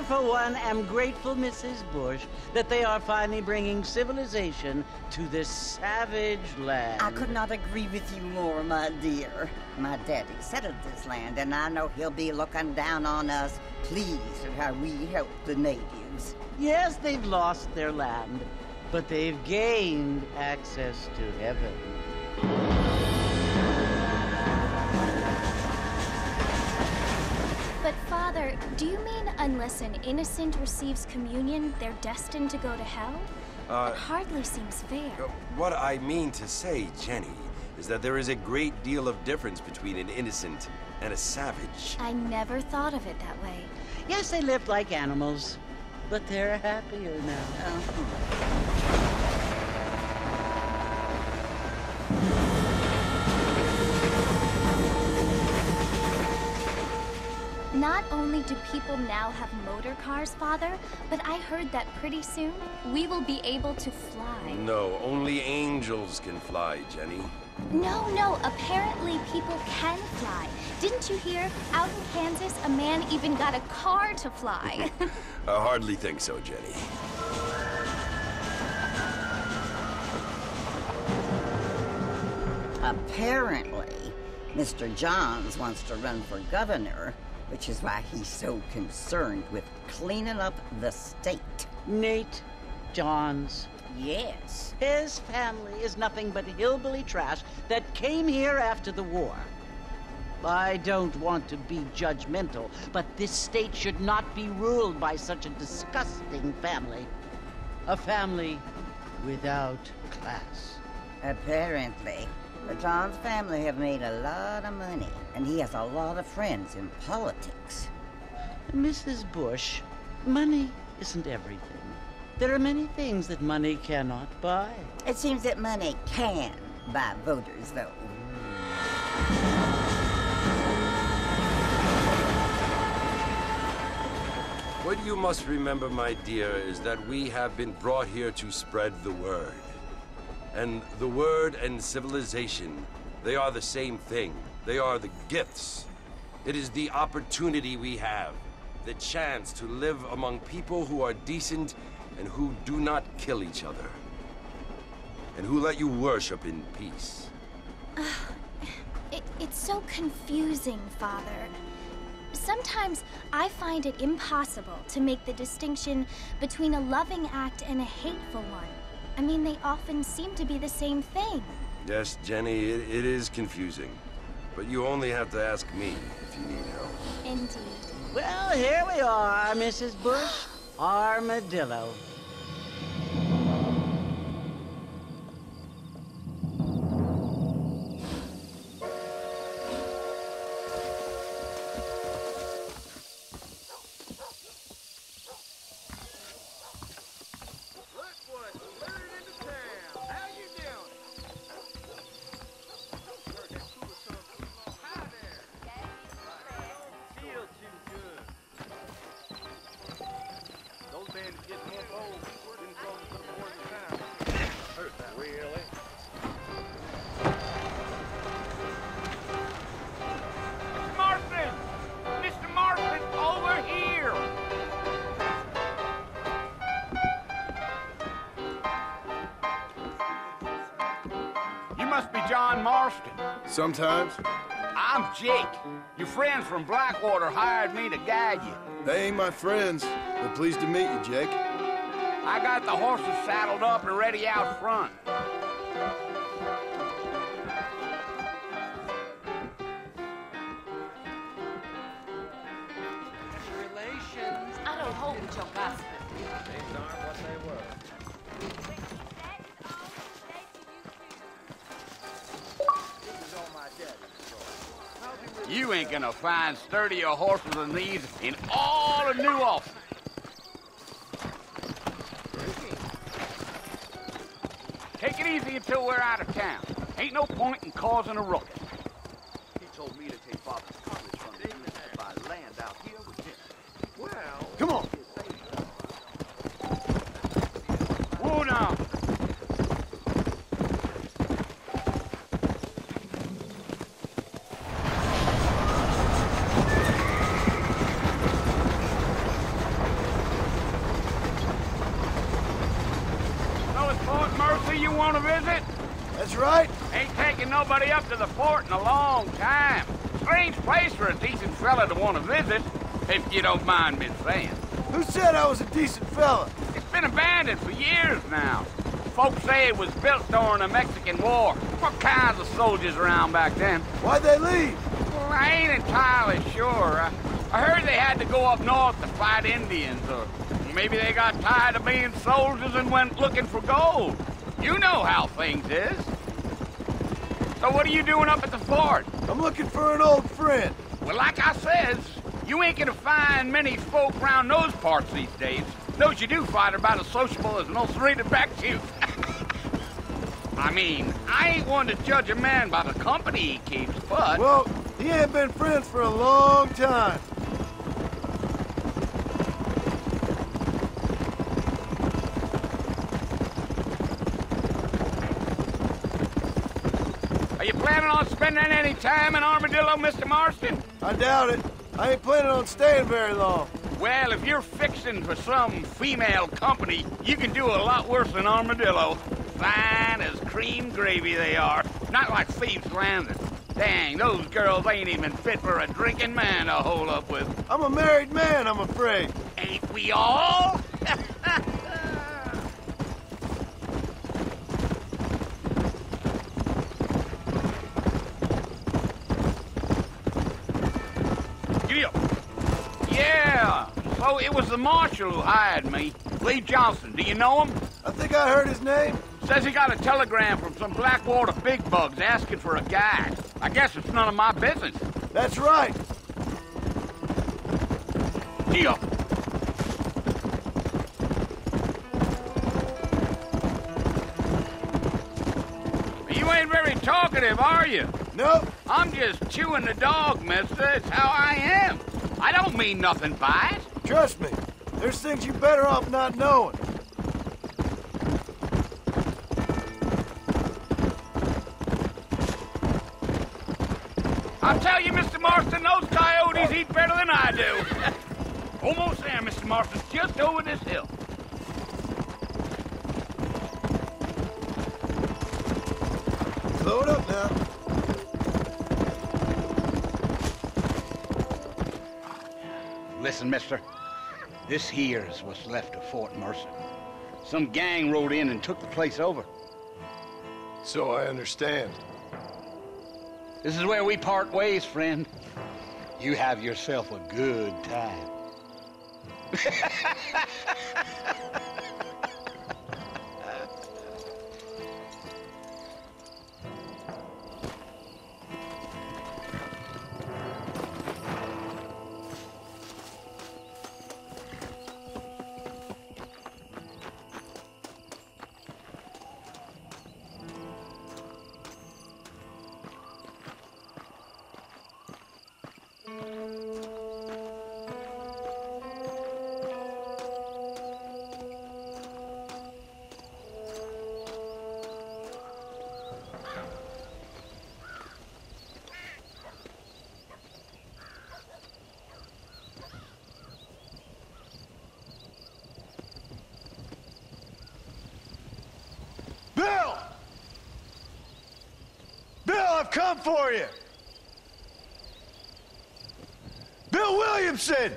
For one, am grateful, Mrs. Bush, that they are finally bringing civilization to this savage land. I could not agree with you more, my dear. My daddy settled this land, and I know he'll be looking down on us, pleased at how we help the natives. Yes, they've lost their land, but they've gained access to heaven. But Father, do you mean unless an innocent receives communion, they're destined to go to hell? It hardly seems fair. What I mean to say, Jenny, is that there is a great deal of difference between an innocent and a savage. I never thought of it that way. Yes, they lived like animals, but they're happier now. Not only do people now have motor cars, Father, but I heard that pretty soon we will be able to fly. No, only angels can fly, Jenny. No, apparently people can fly. Didn't you hear? Out in Kansas, a man even got a car to fly. I hardly think so, Jenny. Apparently, Mr. Johns wants to run for governor, which is why he's so concerned with cleaning up the state. Nate Johns. Yes. His family is nothing but hillbilly trash that came here after the war. I don't want to be judgmental, but this state should not be ruled by such a disgusting family. A family without class. Apparently. The Johns family have made a lot of money, and he has a lot of friends in politics. Mrs. Bush, money isn't everything. There are many things that money cannot buy. It seems that money can buy voters, though. What you must remember, my dear, is that we have been brought here to spread the word. And the word and civilization, they are the same thing. They are the gifts. It is the opportunity we have, the chance to live among people who are decent and who do not kill each other, and who let you worship in peace. It's so confusing, Father. Sometimes I find it impossible to make the distinction between a loving act and a hateful one. I mean, they often seem to be the same thing. Yes, Jenny, it is confusing. But you only have to ask me if you need help. Indeed. Well, here we are, Mrs. Bush. Armadillo. Must be John Marston. Sometimes. I'm Jake. Your friends from Blackwater hired me to guide you. They ain't my friends, but pleased to meet you, Jake. I got the horses saddled up and ready out front. Relations. I don't hold with your gossip. Things aren't what they were. You ain't gonna find sturdier horses than these in all of New Austin. Take it easy until we're out of town. Ain't no point in causing a ruckus. He told me to take Bob's college from him and buy land out here with him. Well, come on. Whoa now. You want to visit? That's right. Ain't taking nobody up to the fort in a long time. Strange place for a decent fella to want to visit, if you don't mind me saying. Who said I was a decent fella? It's been abandoned for years now. Folks say it was built during the Mexican War. What kinds of soldiers around back then? Why'd they leave? Well, I ain't entirely sure. I heard they had to go up north to fight Indians, or maybe they got tired of being soldiers and went looking for gold. You know how things is. So what are you doing up at the fort? I'm looking for an old friend. Well, like I says, you ain't gonna find many folk around those parts these days. Those you do find are about as sociable as most rated back to. I mean, I ain't one to judge a man by the company he keeps, but... Well, he ain't been friends for a long time. Are you planning on spending any time in Armadillo, Mr. Marston? I doubt it. I ain't planning on staying very long. Well, if you're fixing for some female company, you can do a lot worse than Armadillo. Fine as cream gravy they are. Not like Thieves' Landing. Dang, those girls ain't even fit for a drinking man to hole up with. I'm a married man, I'm afraid. Ain't we all? Yeah, so it was the marshal who hired me. Lee Johnson, do you know him? I think I heard his name. Says he got a telegram from some Blackwater big bugs asking for a guide. I guess it's none of my business. That's right. Deal. You ain't very talkative, are you? Nope. I'm just chewing the dog, mister. It's how I am. I don't mean nothing by it. Trust me. There's things you better off not knowing. I'll tell you, Mr. Marston, those coyotes eat better than I do. Almost there, Mr. Marston. Just over this hill. Slow it up now. Listen, mister. This here's what's left of Fort Mercer. Some gang rode in and took the place over. So I understand. This is where we part ways, friend. You have yourself a good time. Bill! Bill, I've come for you! Bill Williamson!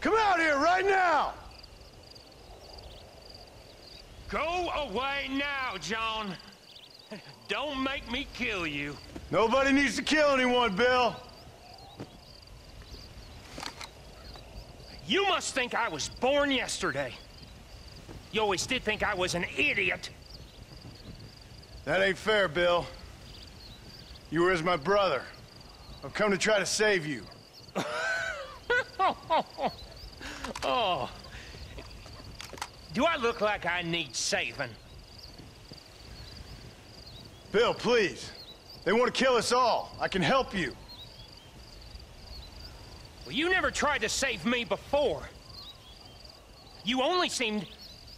Come out here right now! Go away now, John. Don't make me kill you. Nobody needs to kill anyone, Bill. You must think I was born yesterday. You always did think I was an idiot. That ain't fair, Bill. You were as my brother. I've come to try to save you. Oh. Do I look like I need saving? Bill, please. They want to kill us all. I can help you. Well, you never tried to save me before. You only seemed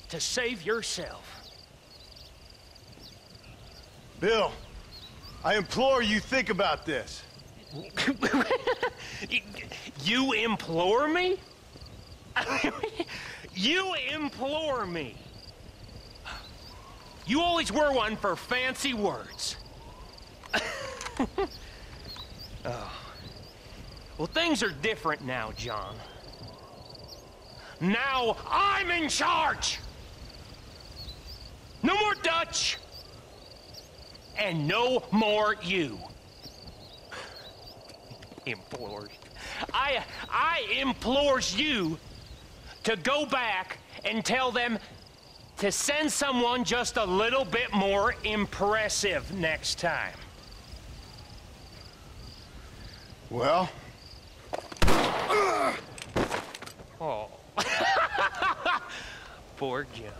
to save yourself. Bill, I implore you, think about this. You implore me? You implore me? You always were one for fancy words. Oh. Well, things are different now, John. Now I'm in charge! No more Dutch! And no more you. Implores. I implores you to go back and tell them to send someone just a little bit more impressive next time. Well? Oh. Poor John.